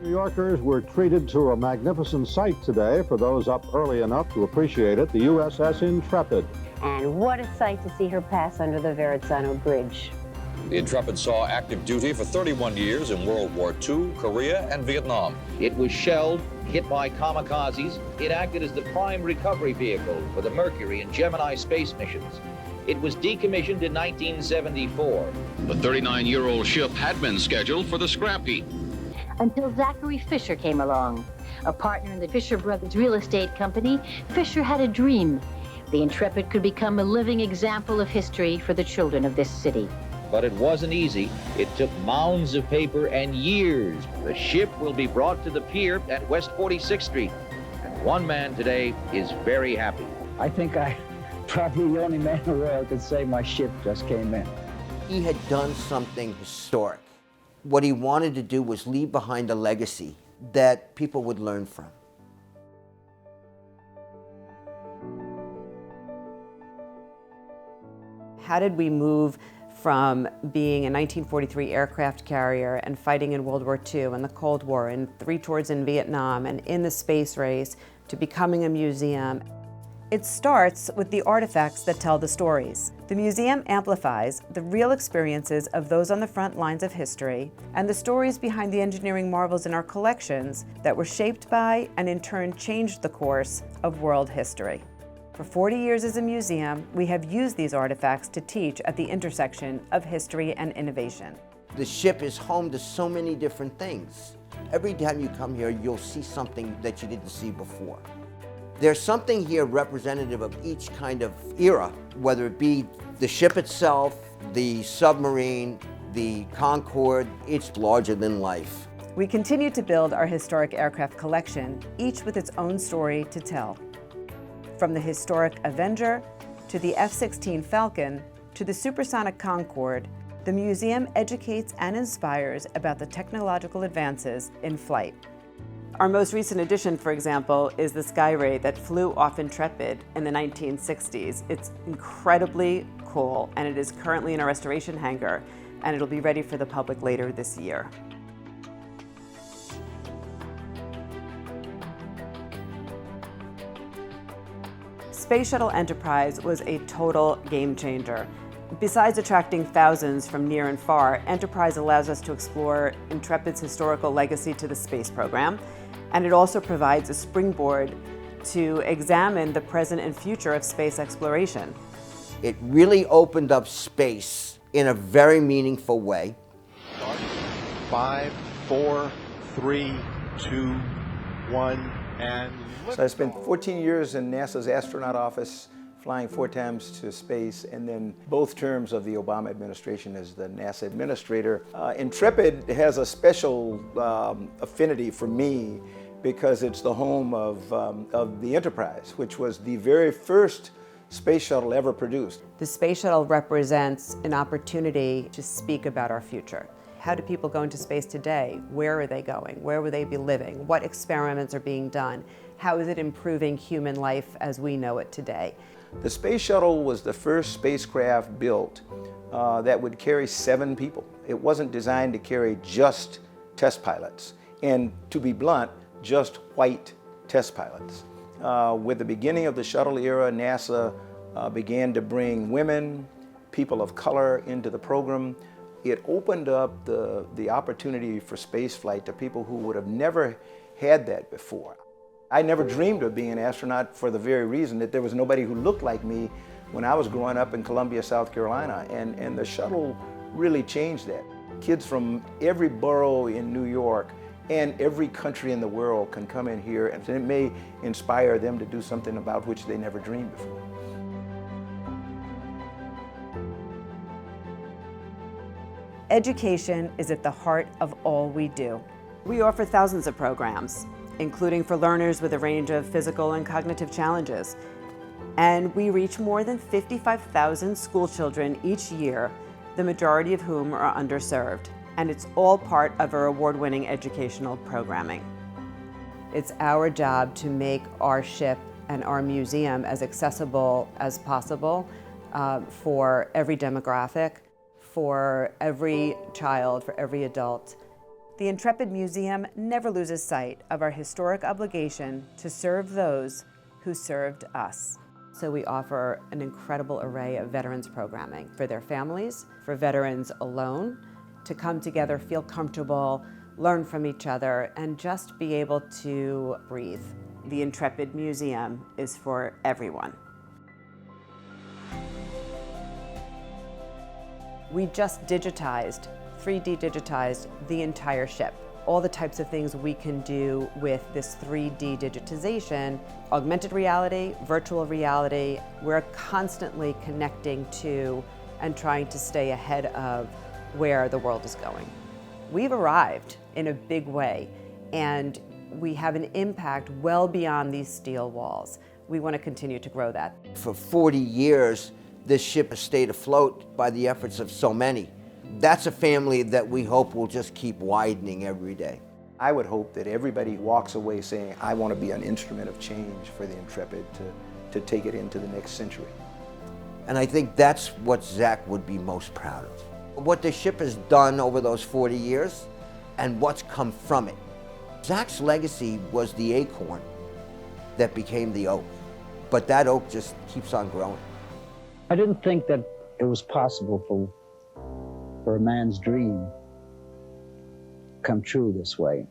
New Yorkers were treated to a magnificent sight today. For those up early enough to appreciate it, the USS Intrepid. And what a sight to see her pass under the Verrazzano Bridge. The Intrepid saw active duty for 31 years in World War II, Korea, and Vietnam. It was shelled, hit by kamikazes. It acted as the prime recovery vehicle for the Mercury and Gemini space missions. It was decommissioned in 1974. The 39-year-old ship had been scheduled for the scrap heap. Until Zachary Fisher came along. A partner in the Fisher Brothers real estate company, Fisher had a dream. The Intrepid could become a living example of history for the children of this city. But it wasn't easy. It took mounds of paper and years. The ship will be brought to the pier at West 46th Street. And one man today is very happy. I think I'm probably the only man in the world that could say my ship just came in. He had done something historic. What he wanted to do was leave behind a legacy that people would learn from. How did we move from being a 1943 aircraft carrier and fighting in World War II and the Cold War and 3 tours in Vietnam and in the space race to becoming a museum? It starts with the artifacts that tell the stories. The museum amplifies the real experiences of those on the front lines of history and the stories behind the engineering marvels in our collections that were shaped by and in turn changed the course of world history. For 40 years as a museum, we have used these artifacts to teach at the intersection of history and innovation. The ship is home to so many different things. Every time you come here, you'll see something that you didn't see before. There's something here representative of each kind of era, whether it be the ship itself, the submarine, the Concorde. It's larger than life. We continue to build our historic aircraft collection, each with its own story to tell. From the historic Avenger, to the F-16 Falcon, to the supersonic Concorde, the museum educates and inspires about the technological advances in flight. Our most recent addition, for example, is the Skyray that flew off Intrepid in the 1960s. It's incredibly cool, and it is currently in a restoration hangar, and it'll be ready for the public later this year. Space Shuttle Enterprise was a total game changer. Besides attracting thousands from near and far, Enterprise allows us to explore Intrepid's historical legacy to the space program, and it also provides a springboard to examine the present and future of space exploration. It really opened up space in a very meaningful way. 5, 4, 3, 2, 1, and... So I spent 14 years in NASA's astronaut office, flying 4 times to space, and then both terms of the Obama administration as the NASA administrator. Intrepid has a special affinity for me because it's the home of the Enterprise, which was the very first space shuttle ever produced. The space shuttle represents an opportunity to speak about our future. How do people go into space today? Where are they going? Where will they be living? What experiments are being done? How is it improving human life as we know it today? The space shuttle was the first spacecraft built that would carry 7 people. It wasn't designed to carry just test pilots, and to be blunt, just white test pilots. With the beginning of the shuttle era, NASA began to bring women, people of color into the program. It opened up the opportunity for space flight to people who would have never had that before. I never dreamed of being an astronaut for the very reason that there was nobody who looked like me when I was growing up in Columbia, South Carolina, and the shuttle really changed that. Kids from every borough in New York and every country in the world can come in here, and it may inspire them to do something about which they never dreamed before. Education is at the heart of all we do. We offer thousands of programs, including for learners with a range of physical and cognitive challenges. And we reach more than 55,000 school children each year, the majority of whom are underserved. And it's all part of our award-winning educational programming. It's our job to make our ship and our museum as accessible as possible for every demographic, for every child, for every adult. The Intrepid Museum never loses sight of our historic obligation to serve those who served us. So we offer an incredible array of veterans programming for their families, for veterans alone, to come together, feel comfortable, learn from each other, and just be able to breathe. The Intrepid Museum is for everyone. We just 3D digitized the entire ship. All the types of things we can do with this 3D digitization, augmented reality, virtual reality, we're constantly connecting to and trying to stay ahead of where the world is going. We've arrived in a big way, and we have an impact well beyond these steel walls. We want to continue to grow that. For 40 years, this ship has stayed afloat by the efforts of so many. That's a family that we hope will just keep widening every day. I would hope that everybody walks away saying, I want to be an instrument of change for the Intrepid to take it into the next century. And I think that's what Zach would be most proud of. What the ship has done over those 40 years and what's come from it. Zach's legacy was the acorn that became the oak, but that oak just keeps on growing. I didn't think that it was possible for a man's dream come true this way.